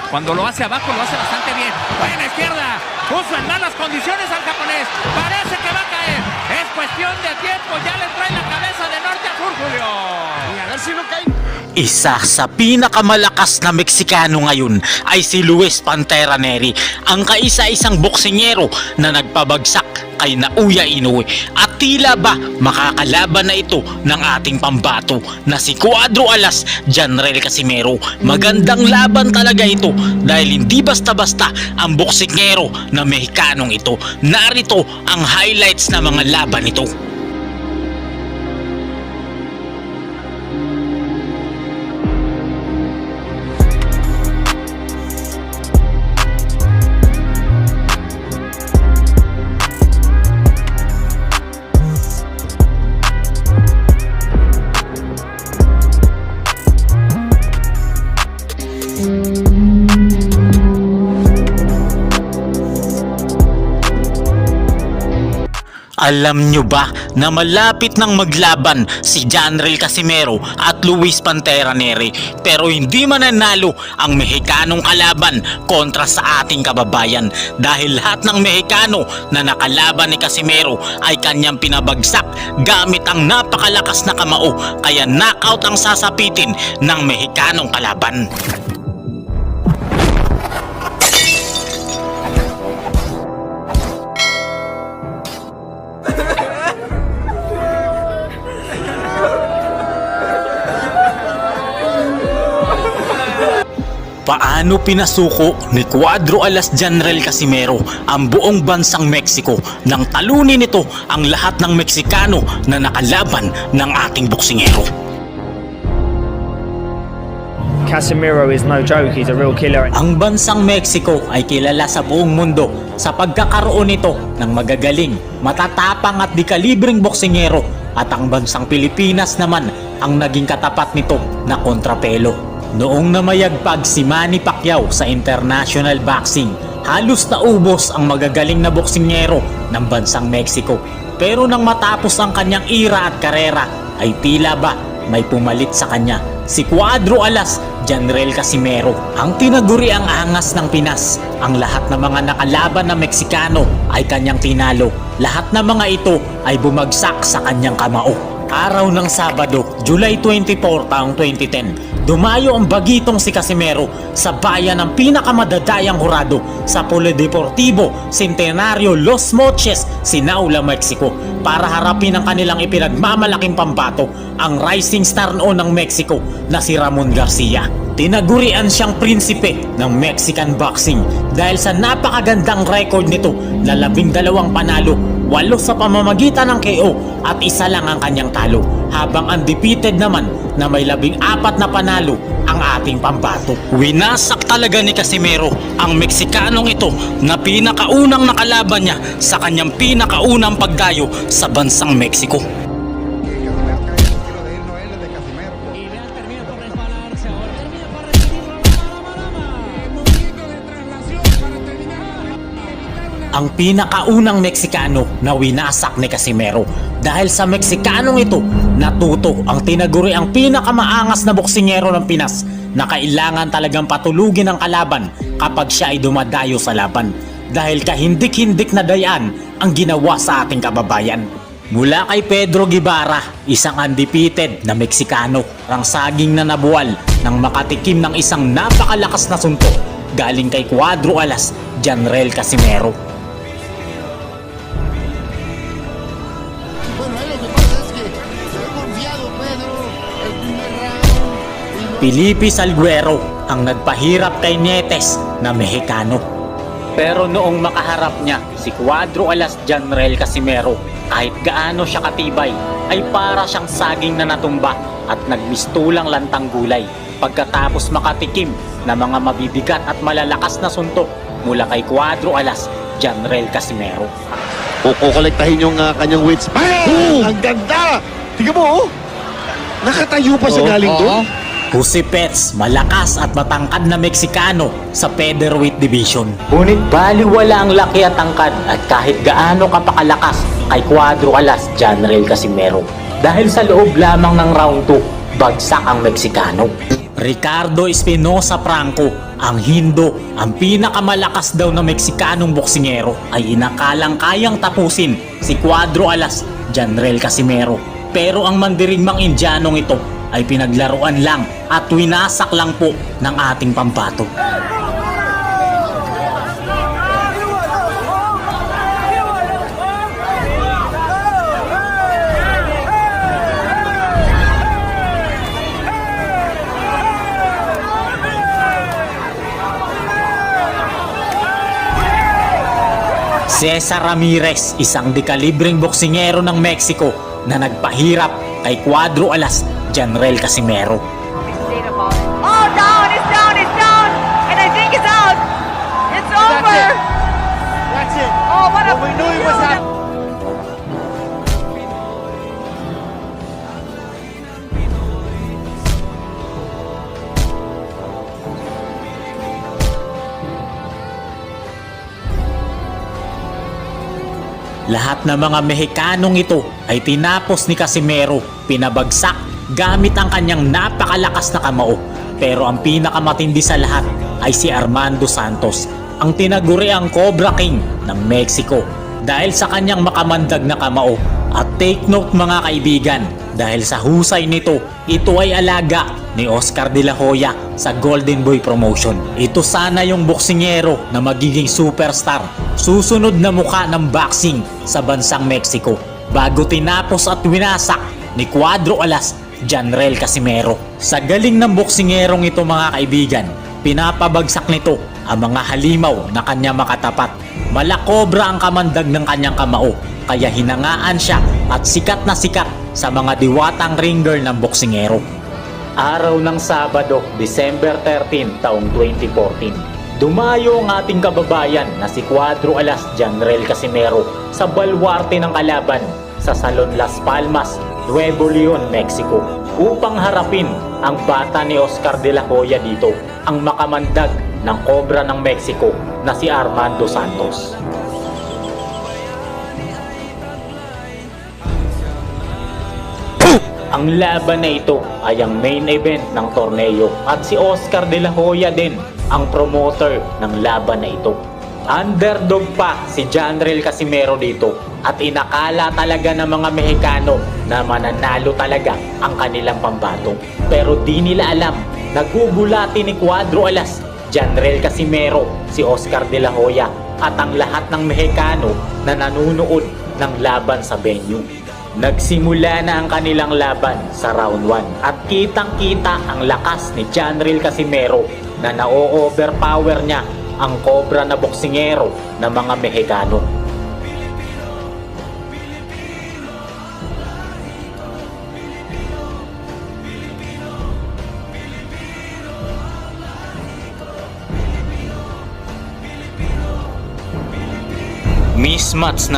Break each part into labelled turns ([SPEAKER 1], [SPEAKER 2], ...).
[SPEAKER 1] Cuando lo hace abajo lo hace bastante bien. Buena izquierda. Puso en malas condiciones al japonés. Parece que va a caer. Es cuestión de tiempo. Ya le trae la cabeza de norte a sur, Julio. Y a ver si no cae.
[SPEAKER 2] Isa sa pinakamalakas na Meksikano ngayon ay si Luis Pantera Neri, ang kaisa-isang boksingero na nagpabagsak kay Naoya Inoue, at tila ba makakalaban na ito ng ating pambato na si Cuadro Alas Janrel Casimero. Magandang laban talaga ito dahil hindi basta-basta ang boksingero na Mexicanong ito. Narito ang highlights na mga laban nito. Alam nyo ba na malapit nang maglaban si Janrel Casimero at Luis Pantera Neri, pero hindi mananalo ang Mexicanong kalaban kontra sa ating kababayan dahil lahat ng Mexicano na nakalaban ni Casimero ay kanyang pinabagsak gamit ang napakalakas na kamao, kaya knockout ang sasapitin ng Mexicanong kalaban. Paano pinasuko ni Cuadro Alas Janrel Casimero ang buong bansang Mexico nang talunin nito ang lahat ng Meksikano na nakalaban ng ating boksingero?
[SPEAKER 3] Casemiro is no joke, he's a real killer.
[SPEAKER 2] Ang bansang Mexico ay kilala sa buong mundo sa pagkakaroon nito ng magagaling, matatapang at di-kalibreng boksingero, at ang bansang Pilipinas naman ang naging katapat nito na kontrapelo. Noong namayagpag si Manny Pacquiao sa international boxing, halos naubos ang magagaling na boksingero ng bansang Mexico. Pero nang matapos ang kanyang era at karera, ay tila ba may pumalit sa kanya, si Cuadro Alas Janrel Casimero. Ang tinaguri ang angas ng Pinas. Ang lahat ng mga nakalaban na Meksikano ay kanyang tinalo. Lahat ng mga ito ay bumagsak sa kanyang kamao. Araw ng Sabado, July 24, taong 2010, dumayo ang bagitong si Casimero sa bayan ng pinakamadadayang hurado sa Polideportivo Centenario Los Moches, Sinaula, Mexico, para harapin ang kanilang ipinagmamalaking pambato, ang rising star noon ng Mexico na si Ramon Garcia. Tinagurian siyang prinsipe ng Mexican boxing dahil sa napakagandang record nito na 12 panalo, 8 sa pamamagitan ng KO at 1 lang ang kanyang talo, habang undefeated naman na may 14 na panalo ang ating pambato. Winasak talaga ni Casimero ang Meksikanong ito na pinakaunang nakalaban niya sa kanyang pinakaunang pagdayo sa bansang Mexico. Ang pinakaunang Meksikano na winasak ni Casimero. Dahil sa Meksikanong ito, natuto ang tinaguri ang pinakamaangas na boksingero ng Pinas na kailangan talagang patulugin ang kalaban kapag siya ay dumadayo sa laban. Dahil kahindik-hindik na dayaan ang ginawa sa ating kababayan. Mula kay Pedro Guevara, isang undefeated na Meksikano, ang saging na nabuwal ng makatikim ng isang napakalakas na suntok galing kay Cuadro Alas Janrel Casimero. Felipe Salguero ang nagpahirap kay Nietes na Mexicano. Pero noong makaharap niya si Cuadro Alas Janrel Casimero, kahit gaano siya katibay, ay para siyang saging na natumba at nagmistulang lantang gulay pagkatapos makatikim na mga mabibigat at malalakas na suntok mula kay Cuadro Alas Janrel Casimero.
[SPEAKER 4] Kukolektahin yung kanyang weights. Ang ganda! Tingnan mo, oh! Nakatayo pa sa galing doon.
[SPEAKER 2] Jose Pets, malakas at matangkad na Meksikano sa featherweight division. Ngunit baliwala ang laki at tangkad at kahit gaano kapakalakas kay Cuadro Alas Janrel Casimero. Dahil sa loob lamang ng round 2, bagsak ang Meksikano. Ricardo Espinosa Franco Ang Hindo, ang pinakamalakas daw na Meksikanong boksingero, ay inakalang kayang tapusin si Cuadro Alas, Janrel Casimero. Pero ang mandirigmang Indianong ito ay pinaglaruan lang at winasak lang po ng ating pambato. Cesar Ramirez, isang dekalibreng boksingero ng Mexico na nagpahirap kay Cuadro Alas, Janrel Casimero.
[SPEAKER 5] Oh, down, it's down, it's down. And I think it's out. It's over.
[SPEAKER 4] That's it.
[SPEAKER 5] Oh, what a
[SPEAKER 4] Well, we knew he was out.
[SPEAKER 2] Lahat ng mga Mexikanong ito ay tinapos ni Casimero, pinabagsak gamit ang kanyang napakalakas na kamao. Pero ang pinakamatindi sa lahat ay si Armando Santos, ang tinaguriang Cobra King ng Mexico dahil sa kanyang makamandag na kamao. At take note mga kaibigan, dahil sa husay nito, ito ay alaga ni Oscar De La Hoya sa Golden Boy Promotion. Ito sana yung boksingero na magiging superstar, susunod na muka ng boxing sa bansang Mexico, bago tinapos at winasak ni Cuadro Alas, Janrel Casimero. Sa galing ng boksingerong ito mga kaibigan, pinapabagsak nito ang mga halimaw na kanya makatapat. Malakobra ang kamandag ng kanyang kamao, kaya hinangaan siya at sikat na sikat sa mga diwatang ringer ng boksingero. Araw ng Sabado, December 13, taong 2014. Dumayo ang ating kababayan na si Cuadro Alas, Janrel Casimero sa balwarte ng kalaban sa Salon Las Palmas, Nuevo Leon, Mexico, upang harapin ang bata ni Oscar De La Hoya dito, ang makamandag ng Cobra ng Mexico na si Armando Santos. Ang laban na ito ay ang main event ng torneo at si Oscar De La Hoya din ang promoter ng laban na ito. Underdog pa si Janrel Casimero dito at inakala talaga ng mga Mexicano na mananalo talaga ang kanilang pambato. Pero di nila alam, nagugulati ni Cuadro Alas, Janrel Casimero, si Oscar De La Hoya at ang lahat ng Mexicano na nanunood ng laban sa venue. Nagsimula na ang kanilang laban sa round 1 at kitang-kita ang lakas ni Janrel Casimero na na-overpower niya ang Cobra na boksingero ng mga Mexicano.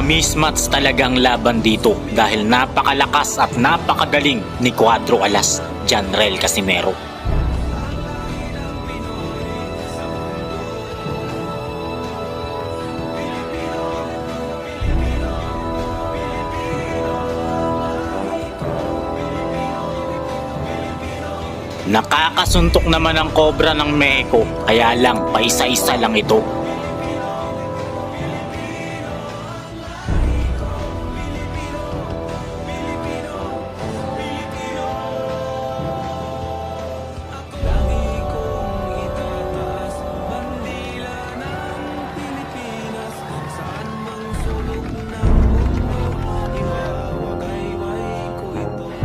[SPEAKER 2] Mismatch talagang laban dito dahil napakalakas at napakagaling ni Cuadro Alas, Janrel Casimero. Nakakasuntok naman ang Cobra ng Mexico, kaya lang paisa-isa lang ito.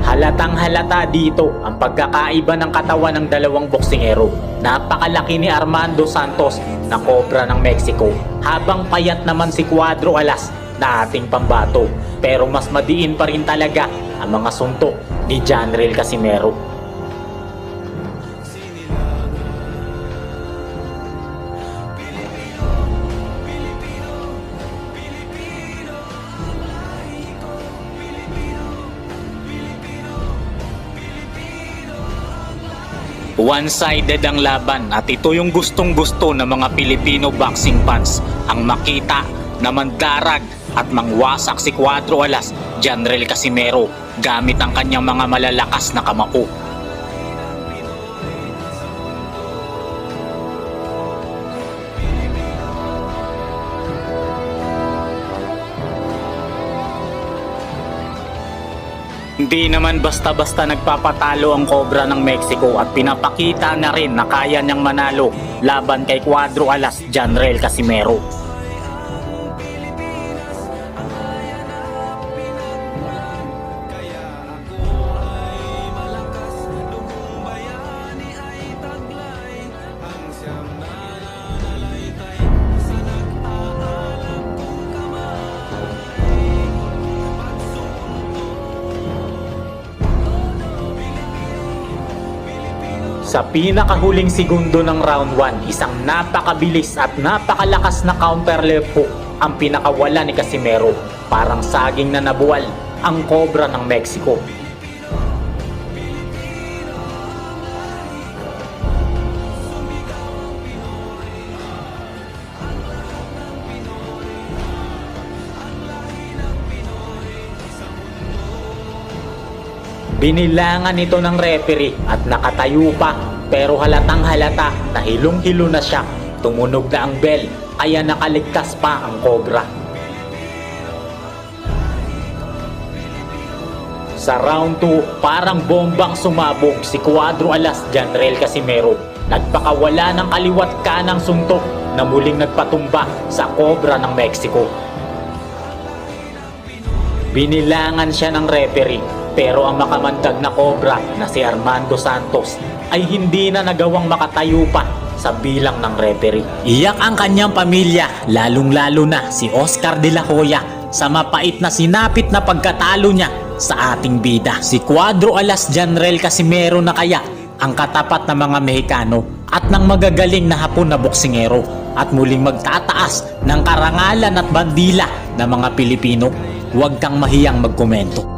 [SPEAKER 2] Halatang halata dito ang pagkakaiba ng katawan ng dalawang boksingero. Napakalaki ni Armando Santos na Cobra ng Mexico, habang payat naman si Cuadro Alas na ating pambato. Pero mas madiin pa rin talaga ang mga suntok ni Janrel Casimero. One-sided ang laban at ito yung gustong-gusto ng mga Pilipino boxing fans, ang makita na mandarag at mangwasak si Cuadro Alas, Janrel Casimero gamit ang kanyang mga malalakas na kamao. Hindi naman basta-basta nagpapatalo ang Cobra ng Mexico at pinapakita na rin na kaya niyang manalo laban kay Cuadro Alas Janrel Casimero. Sa pinakahuling segundo ng round 1, isang napakabilis at napakalakas na counter left hook ang pinakawala ni Casimero. Parang saging na nabuwal ang Cobra ng Mexico. Binilangan ito ng referee at nakatayo pa, pero halatang halata na hilong-hilo na siya. Tumunog na ang bell kaya nakaligtas pa ang Cobra. Sa round 2, parang bombang sumabog si Cuadro Alas Janrel Casimero. Nagpakawala ng kaliwat kanang suntok na muling nagpatumba sa Cobra ng Mexico. Binilangan siya ng referee, pero ang makamandag na Cobra na si Armando Santos ay hindi na nagawang makatayo pa sa bilang ng referee. Iyak ang kanyang pamilya, lalong-lalo na si Oscar de la Hoya sa mapait na sinapit na pagkatalo niya sa ating bida. Si Cuadro Alas Janrel Casimero na kaya ang katapat ng mga Mexicano at ng magagaling na Hapon na boksingero at muling magtataas ng karangalan at bandila ng mga Pilipino. Huwag kang mahiyang magkomento.